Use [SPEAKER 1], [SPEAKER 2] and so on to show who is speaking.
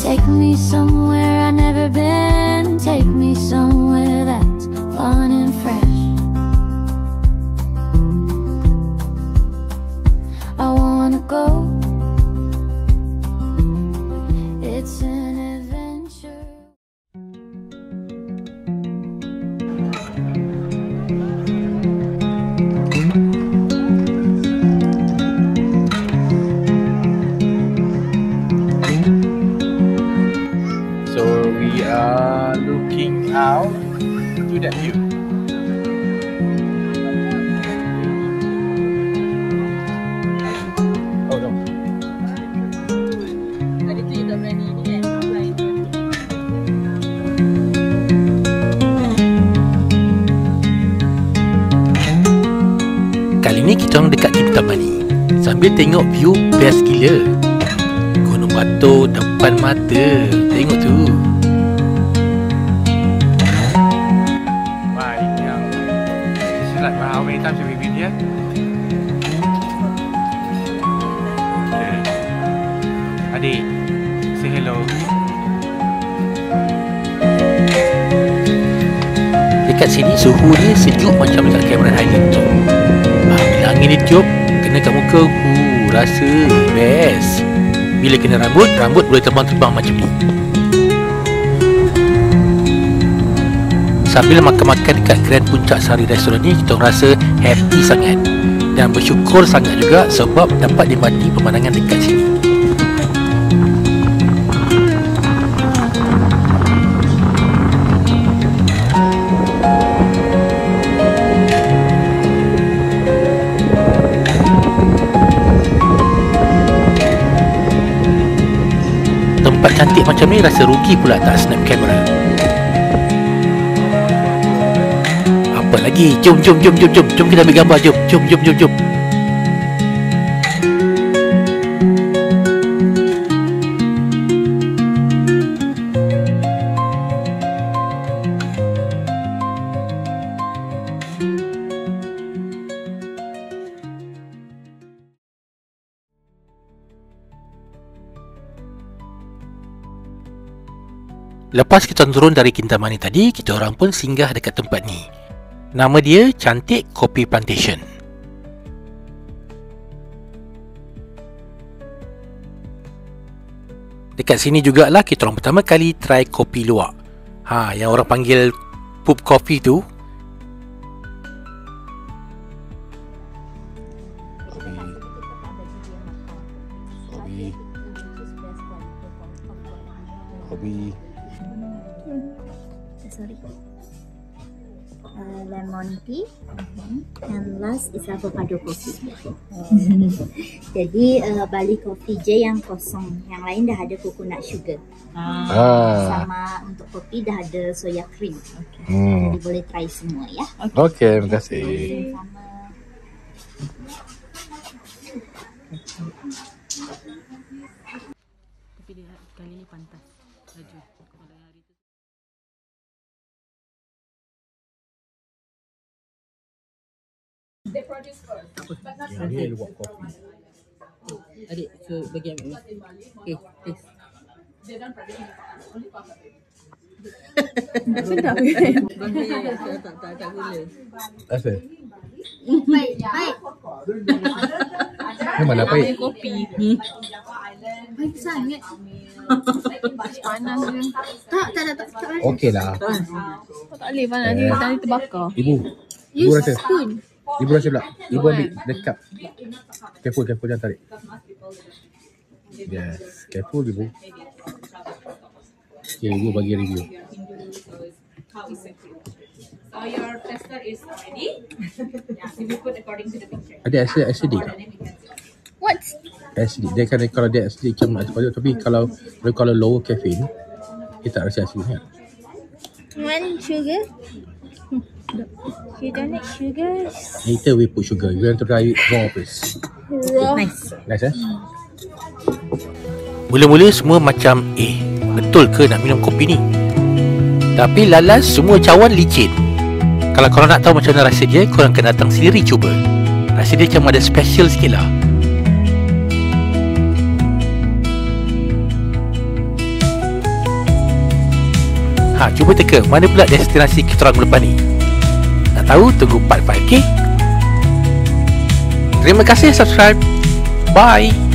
[SPEAKER 1] Take me somewhere I've never been. Take me somewhere that's fun and fresh. I wanna go. It's an adventure.
[SPEAKER 2] So we are looking out to that view. Oh no.
[SPEAKER 3] Tadi tu you tak berani ni kan, apply tu.
[SPEAKER 4] Kali ni kita orang dekat Kintamani sambil tengok view best gila. Gunung Batur depan mata. Tengok tu.
[SPEAKER 2] Why? It's like how many times have we been here? Okay. Adik, say hello.
[SPEAKER 4] Dekat sini suhu dia sejuk macam dekat kamera highlight tu. Bila angin dia tiup kena kat muka, rasa best. Bila kena rambut boleh terbang-terbang macam ni. Sambil makan-makan dekat Grand Puncak Sari restoran ni, kita rasa happy sangat dan bersyukur sangat juga sebab dapat nikmati pemandangan dekat sini. Tempat cantik macam ni rasa rugi pula tak snap kamera. Apa lagi? Jom kita ambil gambar. Jom. Lepas kita turun dari Kintamani tadi, kita orang pun singgah dekat tempat ni. Nama dia Cantik Kopi Plantation. Dekat sini jugalah kita orang pertama kali try kopi luwak. Yang orang panggil pup coffee tu.
[SPEAKER 2] Kopi.
[SPEAKER 5] Sorry. Lemon tea, and last is avocado coffee. Jadi Bali Coffee je yang kosong, yang lain dah ada coconut sugar. Sama untuk kopi dah ada soya cream. Jadi boleh try semua ya.
[SPEAKER 2] Okay, terima kasih.
[SPEAKER 5] Sama.
[SPEAKER 3] Tapi dia kali ni pantas laju. Kalau hari tu
[SPEAKER 2] Yang ni luwak kopi.
[SPEAKER 3] adik, so bagi ambil ni. Okay, taste. Tak gula.
[SPEAKER 2] Rasa?
[SPEAKER 5] Baik.
[SPEAKER 2] Memang dah pahit.
[SPEAKER 3] Kopi.
[SPEAKER 5] Baik sangat.
[SPEAKER 3] Panas je.
[SPEAKER 5] Tak.
[SPEAKER 2] Okey lah.
[SPEAKER 3] Tak boleh panas ni, tadi terbakar.
[SPEAKER 2] Ibu
[SPEAKER 5] Use
[SPEAKER 2] rasa?
[SPEAKER 5] spoon.
[SPEAKER 2] Ibu rasa pula. Ibu ambil dekat. Careful jangan tarik. Yes, careful ibu. Okay, ibu bagi review.
[SPEAKER 6] So your tester is ready. Yeah, so we put according to the picture.
[SPEAKER 2] Ada acidic tak?
[SPEAKER 5] What?
[SPEAKER 2] Acidic. Dia kan kalau dia acidic macam nak sepatutnya, tapi kalau lower caffeine, dia tak rasa acidic kan?
[SPEAKER 5] One sugar? You don't need sugar?
[SPEAKER 2] Later we put sugar. We want to try it raw first.
[SPEAKER 5] Raw.
[SPEAKER 2] Nice eh?
[SPEAKER 4] Mula-mula semua macam betul ke nak minum kopi ni? Tapi lalas semua cawan licin. Kalau korang nak tahu macam mana rasa dia, korang kena datang sendiri cuba. Rasa dia macam ada special sikit lah. Cuba teka mana pula destinasi kita orang lepas ni. Nak tahu? Tunggu part 5, okay? Terima kasih subscribe. Bye.